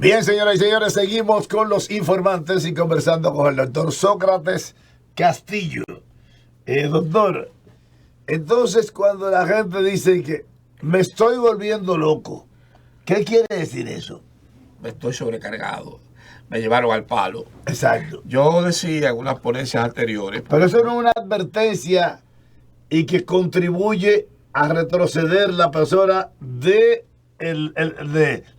Bien, señoras y señores, seguimos con los informantes y conversando con el doctor Sócrates Castillo. Doctor, entonces cuando la gente dice que me estoy volviendo loco, ¿qué quiere decir eso? Me estoy sobrecargado, me llevaron al palo. Exacto. Yo decía en unas ponencias anteriores. Pero eso no es una advertencia y que contribuye a retroceder la persona de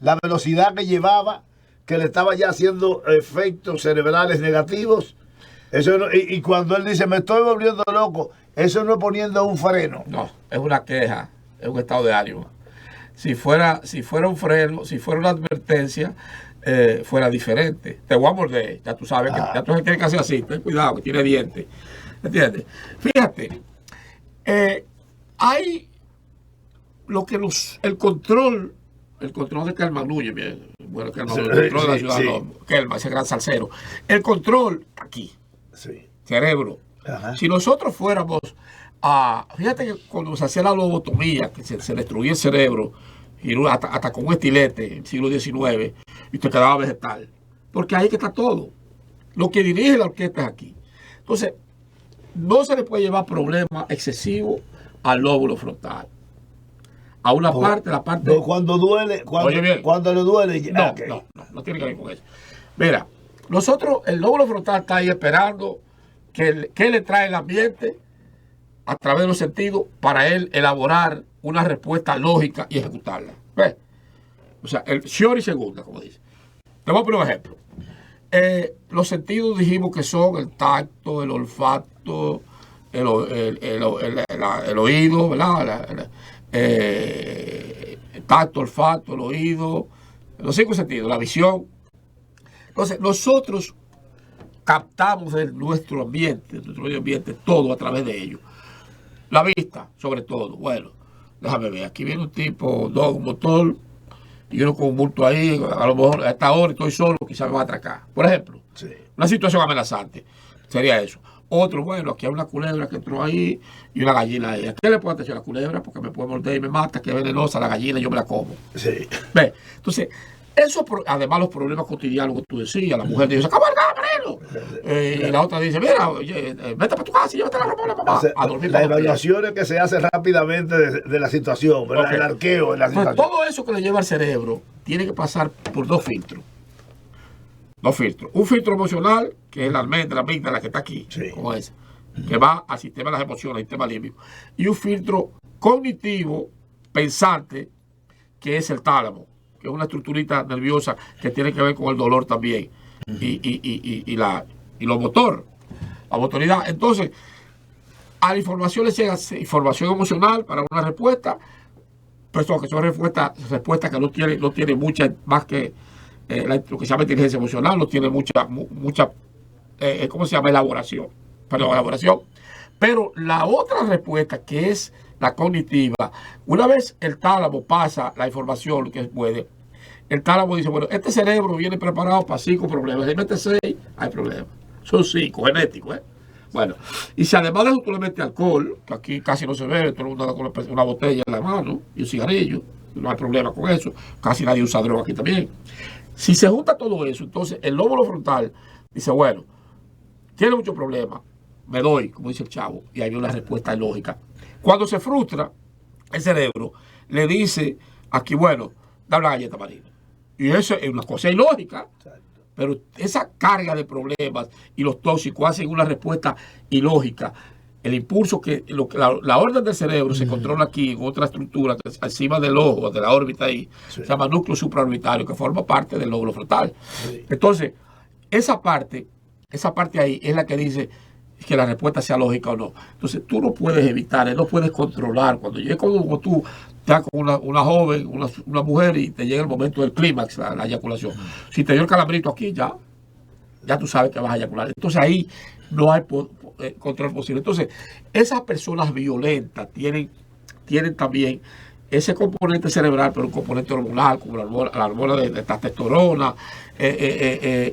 la velocidad que llevaba, que le estaba ya haciendo efectos cerebrales negativos. Eso no, y cuando él dice me estoy volviendo loco, eso no es poniendo un freno. No, es una queja, es un estado de ánimo. Si fuera un freno, si fuera una advertencia, fuera diferente. Te voy a morder, ya tú sabes que ya tú tienes que hacer así, ten cuidado que tiene dientes. ¿Entiendes? Fíjate, hay lo que el control de Kelman Núñez, bien, bueno, el control de la ciudad, Kelman, ese gran salsero. El control aquí, cerebro. Ajá. Si nosotros fuéramos fíjate que cuando se hacía la lobotomía, que se destruía el cerebro, y hasta con un estilete en el siglo XIX, y te quedaba vegetal. Porque ahí que está todo. Lo que dirige la orquesta es aquí. Entonces, no se le puede llevar problema excesivo al lóbulo frontal. A una parte, la parte... No, cuando duele, cuando le duele... No tiene que ver con eso. Mira, nosotros, el lóbulo frontal está ahí esperando que le trae el ambiente a través de los sentidos para él elaborar una respuesta lógica y ejecutarla. ¿Ves? O sea, el Shiori segunda, como dice. Te voy a poner un ejemplo. Los sentidos dijimos que son el tacto, el olfato, el oído, ¿verdad? El tacto, olfato, el oído, los 5 sentidos, la visión. Entonces, nosotros captamos de nuestro ambiente todo a través de ellos. La vista, sobre todo. Bueno, déjame ver. Aquí viene un tipo, un motor, y uno con un bulto ahí. A lo mejor a esta hora estoy solo, quizás me va a atracar. Por ejemplo, una situación amenazante sería eso. Otro, bueno, aquí hay una culebra que entró ahí y una gallina ahí. ¿A qué le puedo atención a la culebra? Porque me puede morder y me mata, que es venenosa la gallina, yo me la como. Sí. ¿Ves? Entonces, eso, además los problemas cotidianos que tú decías, la mujer dice, se acabó el camarero. Y la otra dice, mira, vete para tu casa y llévate la ropa a la mamá. A dormir. Las evaluaciones que se hacen rápidamente de la situación, ¿verdad? Okay. El arqueo de la situación. Todo eso que le lleva al cerebro tiene que pasar por 2 filtros. 2 filtros. Un filtro emocional, que es la amígdala que está aquí, como ese, que va al sistema de las emociones, al sistema límbico. Y un filtro cognitivo, pensante, que es el tálamo, que es una estructurita nerviosa que tiene que ver con el dolor también. Y lo motor, la motoridad. Entonces, a la información le llega información emocional para una respuesta, pero que son respuestas que no tiene mucha más que lo que se llama inteligencia emocional, no tiene mucha ¿cómo se llama? Elaboración. Pero la otra respuesta, que es la cognitiva, una vez el tálamo pasa la información que puede, el tálamo dice, bueno, este cerebro viene preparado para 5 problemas. Si mete 6, hay problemas. Son 5, genéticos, Bueno, y si además de eso tú le metes alcohol, que aquí casi no se ve, todo el mundo anda con una botella en la mano y un cigarrillo, no hay problema con eso, casi nadie usa droga aquí también. Si se junta todo eso, entonces el lóbulo frontal dice, bueno, tiene muchos problemas, me doy, como dice el chavo, y hay una respuesta lógica. Cuando se frustra, el cerebro le dice, aquí, bueno, dame la galleta marina. Y eso es una cosa ilógica, pero esa carga de problemas y los tóxicos hacen una respuesta ilógica. El impulso la orden del cerebro se controla aquí en otra estructura encima del ojo, de la órbita ahí, se llama núcleo supraorbitario, que forma parte del lóbulo frontal. Entonces, esa parte ahí es la que dice que la respuesta sea lógica o no. Entonces, tú no puedes evitar, no puedes controlar. Cuando llegue como tú estás con una joven, una mujer, y te llega el momento del clímax, la eyaculación. Si te dio el calambrito aquí, ya tú sabes que vas a eyacular. Entonces, ahí no hay control posible. Entonces, esas personas violentas tienen también ese componente cerebral, pero un componente hormonal, como la hormona de testosterona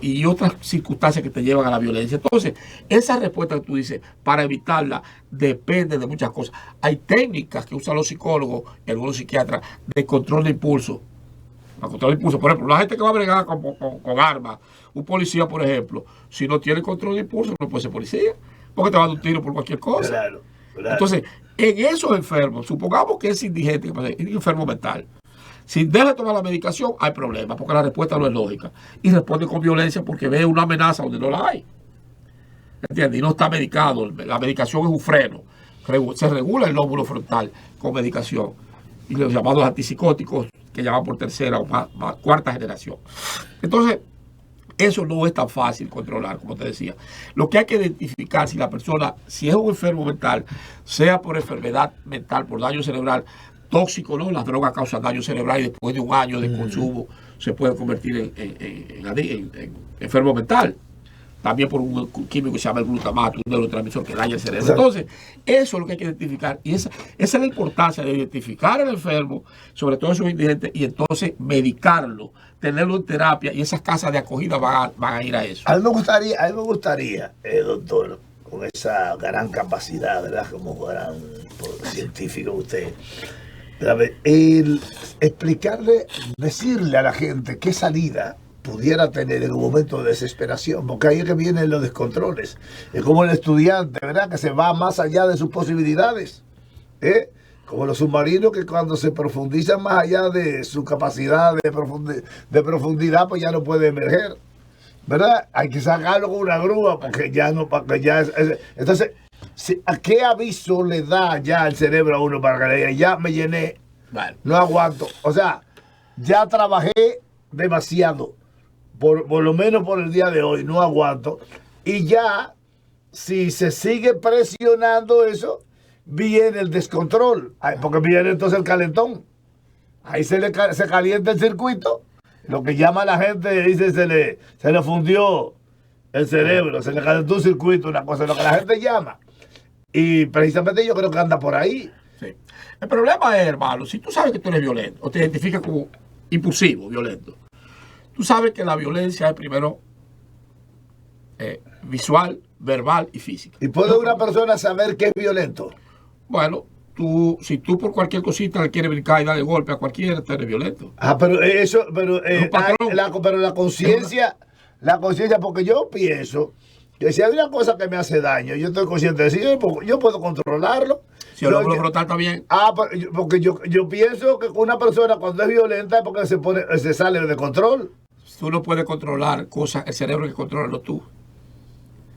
y otras circunstancias que te llevan a la violencia. Entonces, esa respuesta que tú dices, para evitarla, depende de muchas cosas. Hay técnicas que usan los psicólogos y algunos psiquiatras de control de impulso. Para controlar el impulso. Por ejemplo, la gente que va a bregar con armas, un policía, por ejemplo, si no tiene control de impulso, no puede ser policía, porque te va a dar un tiro por cualquier cosa. Claro, claro. Entonces, en esos enfermos, supongamos que es indigente, es enfermo mental. Si deja de tomar la medicación, hay problemas, porque la respuesta no es lógica. Y responde con violencia porque ve una amenaza donde no la hay. ¿Entiendes? Y no está medicado. La medicación es un freno. Se regula el lóbulo frontal con medicación. Y los llamados antipsicóticos, que llaman por tercera o cuarta generación. Entonces, eso no es tan fácil controlar, como te decía. Lo que hay que identificar si la persona, si es un enfermo mental, sea por enfermedad mental, por daño cerebral, tóxico, ¿no? Las drogas causan daño cerebral y después de un año de consumo se puede convertir en enfermo mental. También por un químico que se llama el glutamato, un neurotransmisor que daña el cerebro. Entonces, eso es lo que hay que identificar. Y esa es la importancia de identificar al enfermo, sobre todo esos indigentes, y entonces medicarlo, tenerlo en terapia, y esas casas de acogida van a ir a eso. A mí me gustaría, doctor, con esa gran capacidad, ¿verdad? Como gran científico usted, el explicarle, decirle a la gente qué salida pudiera tener en un momento de desesperación, porque ahí es que vienen los descontroles. Es como el estudiante, ¿verdad? Que se va más allá de sus posibilidades, ¿eh? Como los submarinos que cuando se profundizan más allá de su capacidad de profundidad, pues ya no puede emerger, ¿verdad? Hay que sacarlo con una grúa porque ya no, entonces, ¿a qué aviso le da ya el cerebro a uno para que le diga, ya me llené, no aguanto? O sea, ya trabajé demasiado, por lo menos por el día de hoy, no aguanto. Y ya, si se sigue presionando eso, viene el descontrol, porque viene entonces el calentón. Ahí se calienta el circuito, lo que llama la gente, dice, se le fundió el cerebro, se le calentó un circuito, una cosa, lo que la gente llama. Y precisamente yo creo que anda por ahí. Sí. El problema es, hermano, si tú sabes que tú eres violento, o te identificas como impulsivo, violento, tú sabes que la violencia es primero visual, verbal y física. ¿Y puede una persona saber que es violento? Bueno, si tú por cualquier cosita le quieres brincar y darle golpe a cualquiera, tú eres violento. Pero la conciencia, porque yo pienso que si hay una cosa que me hace daño, yo estoy consciente de eso, yo puedo controlarlo. Si el lóbulo frontal está bien. Porque yo pienso que una persona cuando es violenta es porque se sale de control. Tú no puedes controlar cosas, el cerebro que controla tú.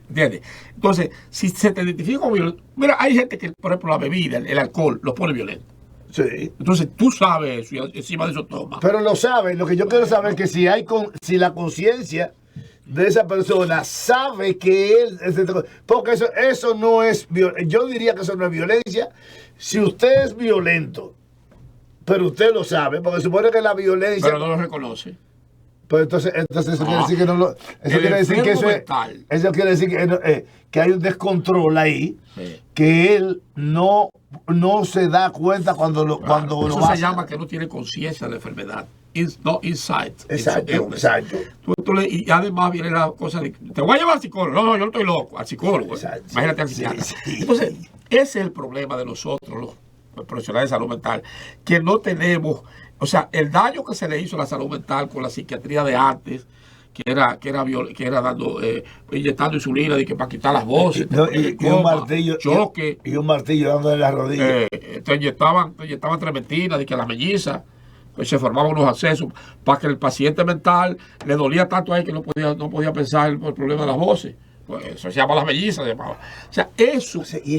¿Entiendes? Entonces, si se te identifica como violento, mira, hay gente que, por ejemplo, la bebida, el alcohol, los pone violentos. Sí. Entonces, tú sabes eso y encima de eso toma. Pero lo sabes, lo que yo quiero saber es que si la conciencia de esa persona sabe que él, porque eso no es, yo diría que eso no es violencia. Si usted es violento, pero usted lo sabe, porque supone que la violencia, pero no lo reconoce. Pues entonces eso quiere decir que no lo, eso quiere decir que eso quiere decir que hay un descontrol ahí, sí, que él no se da cuenta cuando lo se llama que no tiene conciencia de la enfermedad. No insight. Exacto. Y además viene la cosa de, te voy a llevar al psicólogo. No, yo no estoy loco, al psicólogo. Exacto. Imagínate al psiquiatra. Sí. Entonces, ese es el problema de nosotros, los profesionales de salud mental, que no tenemos, o sea, el daño que se le hizo a la salud mental con la psiquiatría de antes, que era dando, inyectando insulina y que para quitar las voces, y un martillo, choque, y un martillo dándole las rodillas. Te inyectaban trementina de que las mellizas, pues se formaban unos accesos para que el paciente mental le dolía tanto a él que no podía pensar el problema de las voces. Pues eso se llama las mellizas, se llamaba. O sea, eso. O sea, y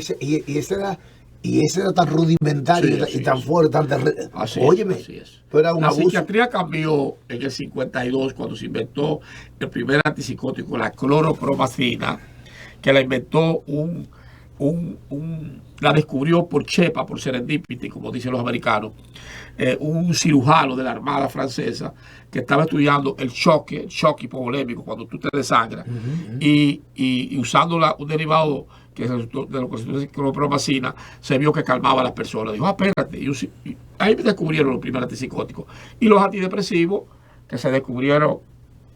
ese era tan rudimentario, sí, y tan fuerte, tan terrible. Óyeme, así es. La psiquiatría cambió en el 52 cuando se inventó el primer antipsicótico, la cloropromacina, que la inventó la descubrió por Chepa, por serendipity, como dicen los americanos, un cirujano de la Armada Francesa que estaba estudiando el shock hipovolémico cuando tú te desangras, y usando un derivado que resultó de lo que se cloropromacina, se vio que calmaba a las personas. Dijo, espérate. Y ahí descubrieron los primeros antipsicóticos. Y los antidepresivos, que se descubrieron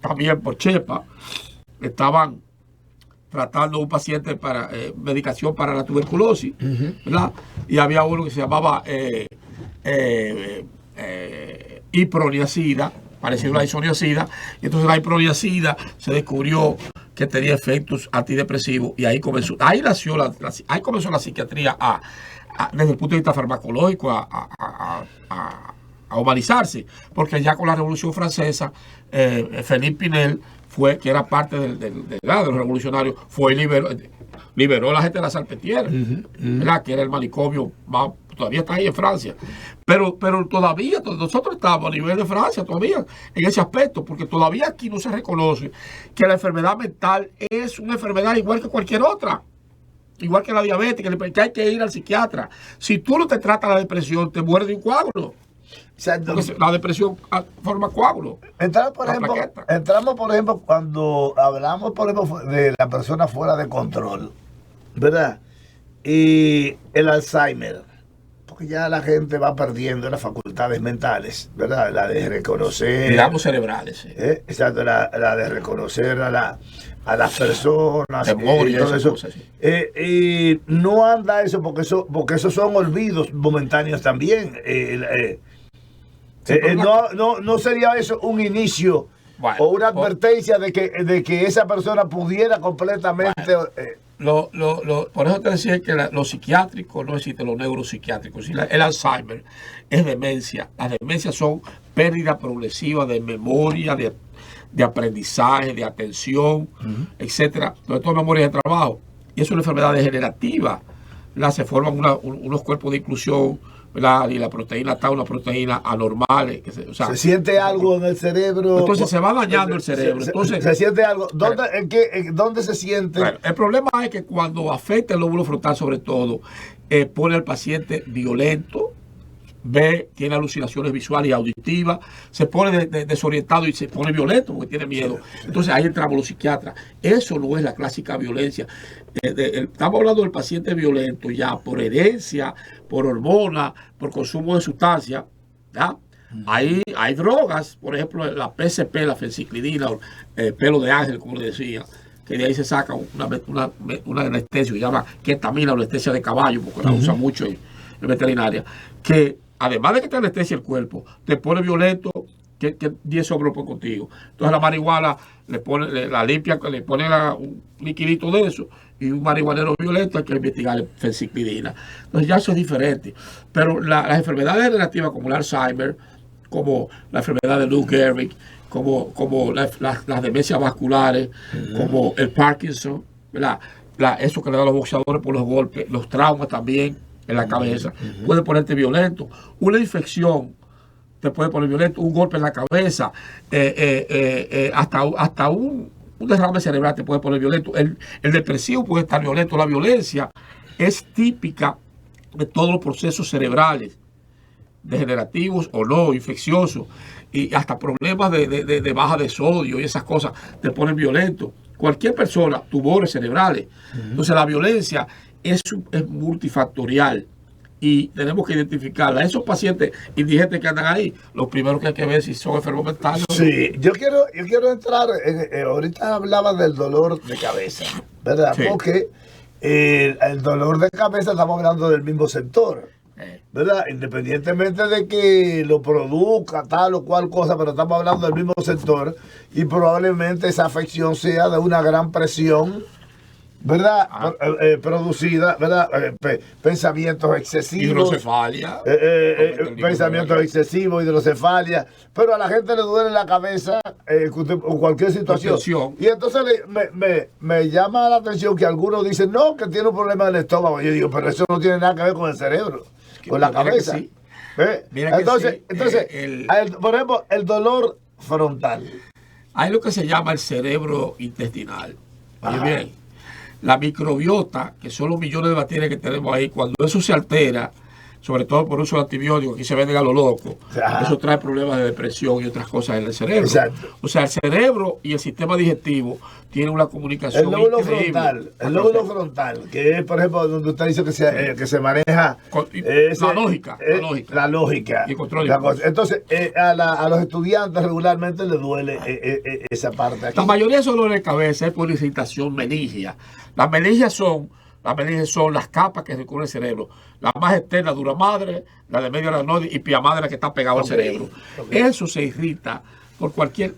también por Chepa, estaban tratando a un paciente para medicación para la tuberculosis, ¿verdad? Y había uno que se llamaba iproniazida, parecido a la isoniazida, y entonces la iproniazida se descubrió que tenía efectos antidepresivos y ahí comenzó la psiquiatría desde el punto de vista farmacológico a humanizarse, porque ya con la Revolución Francesa, Philippe Pinel que era parte de los revolucionarios, fue y liberó a la gente de la Salpêtrière, ¿verdad? Que era el manicomio todavía está ahí en Francia. Pero todavía nosotros estamos a nivel de Francia todavía en ese aspecto, porque todavía aquí no se reconoce que la enfermedad mental es una enfermedad igual que cualquier otra. Igual que la diabetes, que hay que ir al psiquiatra. Si tú no te tratas la depresión, te mueres de un coágulo. Porque la depresión forma coágulo. Entramos, por ejemplo, cuando hablamos, por ejemplo, de la persona fuera de control, ¿verdad? Y el Alzheimer, porque ya la gente va perdiendo las facultades mentales, ¿verdad? La de reconocer. Digamos cerebrales. Exacto, la de reconocer a las personas. Memoria, y todo eso. Cosas, sí. Y no anda eso, porque esos son olvidos momentáneos también. No sería eso un inicio, bueno, o una advertencia de que esa persona pudiera completamente... por eso te decía que lo psiquiátrico no existe, lo neuropsiquiátrico. El Alzheimer es demencia. Las demencias son pérdida progresiva de memoria, de aprendizaje, de atención, etcétera, sobre todo memoria de trabajo. Y es una enfermedad degenerativa. Se forman unos cuerpos de inclusión, ¿verdad? Y la proteína está una proteína anormal. Se siente algo en el cerebro. Entonces se va dañando el cerebro. Entonces, se siente algo. ¿Dónde se siente? Bueno, el problema es que cuando afecta el lóbulo frontal, sobre todo, pone al paciente violento, tiene alucinaciones visuales y auditivas, se pone desorientado y se pone violento porque tiene miedo. Entonces ahí entramos los psiquiatras. Eso no es la clásica violencia. Estamos hablando del paciente violento ya por herencia, por hormona, por consumo de sustancias. ¿Ya? Hay drogas, por ejemplo, la PCP, la fenciclidina, pelo de ángel, como le decía, que de ahí se saca una anestesia, se llama ketamina o anestesia de caballo, porque la usan mucho en veterinaria, que además de que te anestesia el cuerpo, te pone violento, que 10 hombros por contigo. Entonces la marihuana la limpia, le pone un liquidito de eso, y un marihuanero violento hay que investigar fenciclidina. Entonces ya eso es diferente. Pero las enfermedades degenerativas como el Alzheimer, como la enfermedad de Lou Gehrig, como las demencias vasculares, como el Parkinson, ¿verdad? Eso que le da a los boxeadores por los golpes, los traumas también en la cabeza, puede ponerte violento. Una infección te puede poner violento, un golpe en la cabeza, hasta un derrame cerebral te puede poner violento. El depresivo puede estar violento. La violencia es típica de todos los procesos cerebrales, degenerativos o no, infecciosos, y hasta problemas de baja de sodio y esas cosas te ponen violento. Cualquier persona, tumores cerebrales. Entonces la violencia es multifactorial y tenemos que identificarla. Esos pacientes indigentes que andan ahí, lo primero que hay que ver si son enfermos mentales. Sí, yo quiero entrar ahorita hablaba del dolor de cabeza, ¿verdad? Sí. Porque el dolor de cabeza estamos hablando del mismo sector, ¿verdad? Independientemente de que lo produzca tal o cual cosa, pero estamos hablando del mismo sector y probablemente esa afección sea de una gran presión, ¿verdad? Producida, ¿verdad? Pensamientos excesivos. Hidrocefalia. Pensamientos excesivos, hidrocefalia. Pero a la gente le duele la cabeza o cualquier situación. Y entonces me llama la atención que algunos dicen, no, que tiene un problema del estómago. Yo digo, pero eso no tiene nada que ver con el cerebro, con la cabeza. Sí. Entonces, por ejemplo, el dolor frontal. Hay lo que se llama el cerebro intestinal. Oye bien. La microbiota, que son los millones de bacterias que tenemos ahí, cuando eso se altera, sobre todo por uso de antibióticos, aquí se venden a lo loco, eso trae problemas de depresión y otras cosas en el cerebro. Exacto. O sea, el cerebro y el sistema digestivo tienen una comunicación increíble. El lóbulo frontal, que es, por ejemplo, donde usted dice que se maneja la lógica. La lógica. Y el control. Entonces, a los estudiantes regularmente les duele esa parte aquí. La mayoría de esos dolores de cabeza es por irritación meningia. Las meningias son Las meninges son las capas que recubren el cerebro. La más externa, dura madre, la de medio aracnoide y pia madre, que está pegado al cerebro. Eso se irrita por cualquier,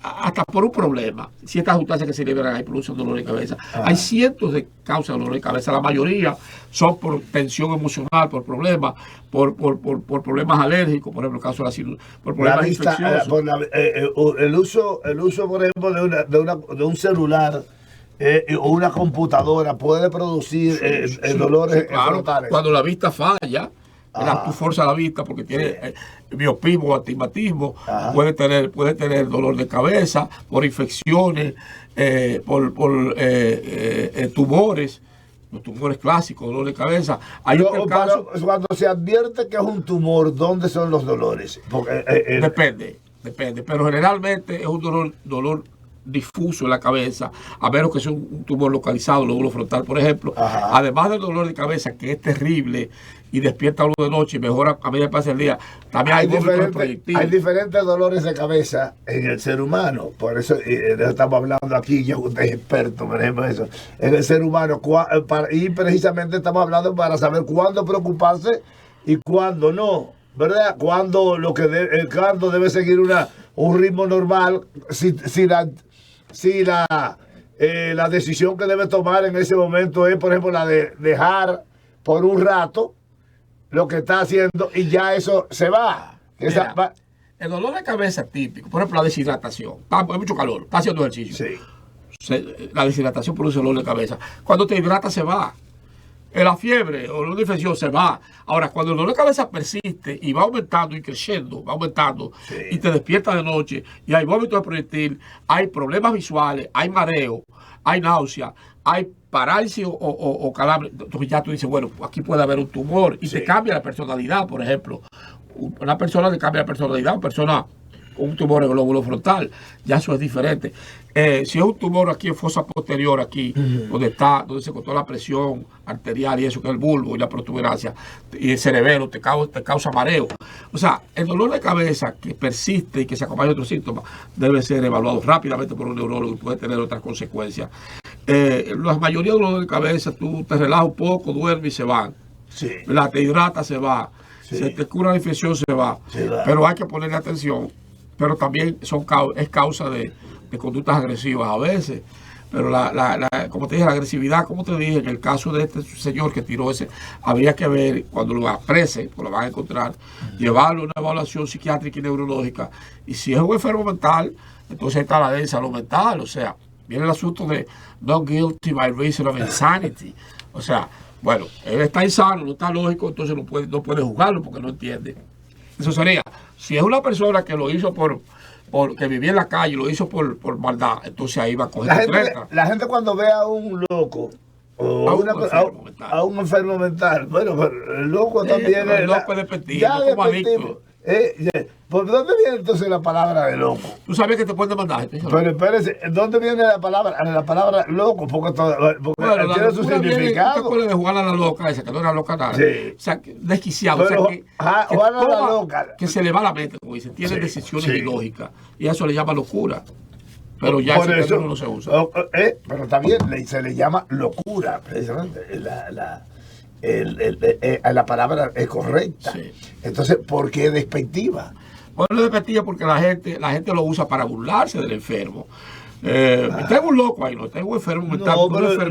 hasta por un problema. Ciertas sustancias que se liberan ahí producen dolor de cabeza. Hay cientos de causas de dolor de cabeza. La mayoría son por tensión emocional, por problemas, por problemas alérgicos, por ejemplo, el caso de la cirugía, por problemas infecciosos. El uso, por ejemplo, de un celular o una computadora puede producir dolores frontales. Cuando la vista falla, tú forzas la vista porque tiene miopismo o astigmatismo, puede tener dolor de cabeza por infecciones, por tumores, los tumores clásicos, dolor de cabeza. Cuando se advierte que es un tumor, ¿dónde son los dolores? Porque, depende, pero generalmente es un dolor difuso en la cabeza, a menos que sea un tumor localizado, lóbulo frontal, por ejemplo. Además del dolor de cabeza, que es terrible y despierta a uno de noche y mejora a medida que pasa el día, también hay diferentes dolores de cabeza en el ser humano. Por eso estamos hablando aquí, yo usted es experto, por ejemplo, eso, en el ser humano, y precisamente estamos hablando para saber cuándo preocuparse y cuándo no, ¿verdad? Cuándo cuándo debe seguir un ritmo normal, si la decisión que debe tomar en ese momento es, por ejemplo, la de dejar por un rato lo que está haciendo y ya eso se va. Mira, el dolor de cabeza típico, por ejemplo, la deshidratación. Hay mucho calor, está haciendo ejercicio. La deshidratación produce dolor de cabeza. Cuando te hidratas se va. La fiebre o una infección se va. Ahora, cuando el dolor de cabeza persiste y va aumentando y creciendo, y te despierta de noche y hay vómito de proyectil, hay problemas visuales, hay mareo, hay náusea, hay parálisis o calambre, entonces ya tú dices, bueno, aquí puede haber un tumor y te cambia la personalidad. Por ejemplo, una persona le cambia la personalidad, una persona con un tumor en el lóbulo frontal, ya eso es diferente. Si es un tumor aquí en fosa posterior, aquí, donde se encontró la presión arterial y eso, que es el bulbo y la protuberancia, y el cerebelo, te causa mareo. O sea, el dolor de cabeza que persiste y que se acompaña de otros síntomas debe ser evaluado rápidamente por un neurólogo y puede tener otras consecuencias. La mayoría de dolores de cabeza, tú te relajas un poco, duermes y se van. Te hidratas, se va. Se te cura la infección, se va. Pero hay que ponerle atención. Pero también es causa de conductas agresivas a veces. Pero como te dije, la agresividad, como te dije, en el caso de este señor que tiró ese, habría que ver, cuando lo apresen, pues lo van a encontrar, llevarlo a una evaluación psiquiátrica y neurológica. Y si es un enfermo mental, entonces está la ley de salud mental. O sea, viene el asunto de not guilty by reason of insanity. O sea, bueno, él está insano, no está lógico, entonces no puede juzgarlo porque no entiende. Eso sería, si es una persona que lo hizo que vivía en la calle, lo hizo por maldad, entonces ahí va a coger la gente cuando ve a un loco o a un enfermo mental, bueno, pero el loco también el loco es despectivo, como adicto. ¿Por dónde viene entonces la palabra de loco? Tú sabes que te pueden demandar. Pero espérese, ¿dónde viene la palabra loco? Porque tiene su significado. ¿Te de jugar a la loca esa, que no era loca nada? O sea, desquiciado. Pero, o sea, que se le va la mente, como dicen. Tiene decisiones ilógicas. Y a eso le llama locura. Pero ya por eso no se usa. Pero también se le llama locura, precisamente. La palabra es correcta. Entonces, ¿por qué despectiva? Bueno, es despectiva porque la gente lo usa para burlarse del enfermo. Tengo un loco ahí, no tengo un enfermo mental.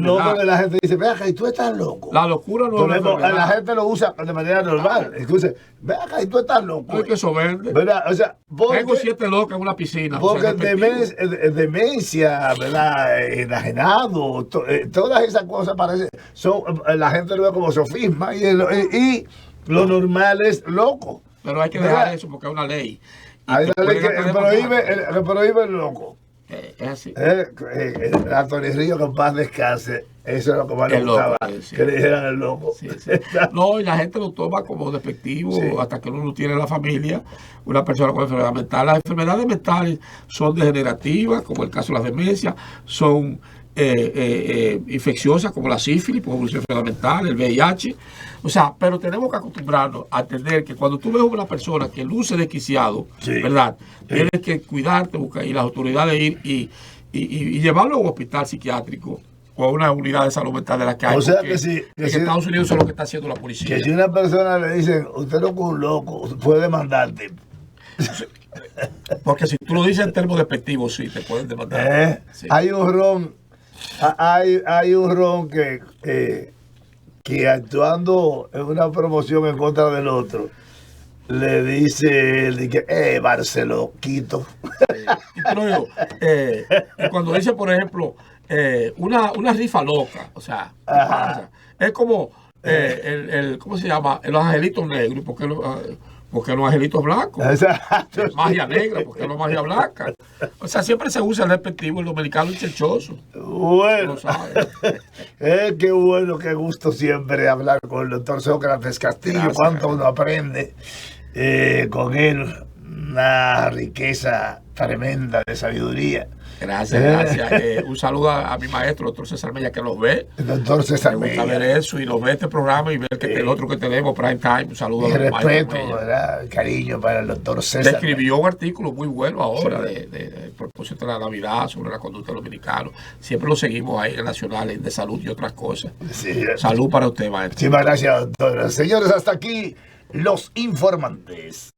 No, pero la gente dice, ve acá, y tú estás loco. La locura no es una la gente lo usa de manera normal. Escuche, ve acá, y tú estás loco. No es que eso vende. ¿Verdad? O sea, tengo 7 locas en una piscina. Porque demencia, ¿verdad? Enajenado, todas esas cosas la gente lo ve como sofisma y lo normal es loco. Pero hay que dejar eso porque hay una ley. Hay una ley que prohíbe el loco. Es así. Antonio Río, que en paz descanse, eso es lo que más le gustaba, que le dijeran el loco. No, y la gente lo toma como despectivo hasta que uno no tiene en la familia una persona con enfermedad mental. Las enfermedades mentales son degenerativas, como el caso de las demencias, son infecciosas como la sífilis, por evolución mental, el VIH. O sea, pero tenemos que acostumbrarnos a entender que cuando tú ves a una persona que luce desquiciado, ¿verdad? Tienes que cuidarte, buscar, y las autoridades ir y llevarlo a un hospital psiquiátrico o a una unidad de salud mental de la que hay. O sea porque que si, en Estados Unidos eso es lo que está haciendo la policía. Que si una persona le dice, usted no es un loco, puede demandarte. Porque si tú lo dices en términos despectivos, sí, te pueden demandar. Sí. Hay un ron que actuando en una promoción en contra del otro, le dice, Barceló, Quito. Y te lo digo, y cuando dice, por ejemplo, una rifa loca, o sea, es como ¿cómo se llama? Los angelitos negros, porque los angelitos blancos. Exacto. Magia negra, porque no magia blanca. O sea, siempre se usa el respectivo, el dominicano y chechoso. Bueno, qué bueno, qué gusto siempre hablar con el doctor Sócrates Castillo. Gracias, cuánto uno aprende con él, una riqueza tremenda de sabiduría. Gracias, gracias. Un saludo a mi maestro, el doctor César Mella, que los ve. El doctor César Mella. Me gusta ver eso y los ve este programa y ver que el otro que tenemos, Prime Time. Un saludo a respeto, ¿verdad? Cariño para el doctor César. Escribió un artículo muy bueno ahora de propósito de la Navidad sobre la conducta de los dominicanos. Siempre lo seguimos ahí en Nacionales de Salud y otras cosas. Sí. Salud para usted, maestro. Muchísimas gracias, doctor. Señores, hasta aquí los informantes.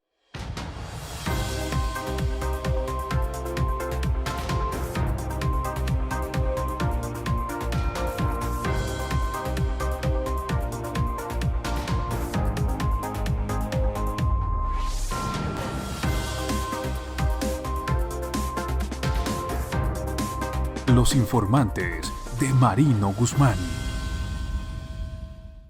Los informantes de Marino Guzmán.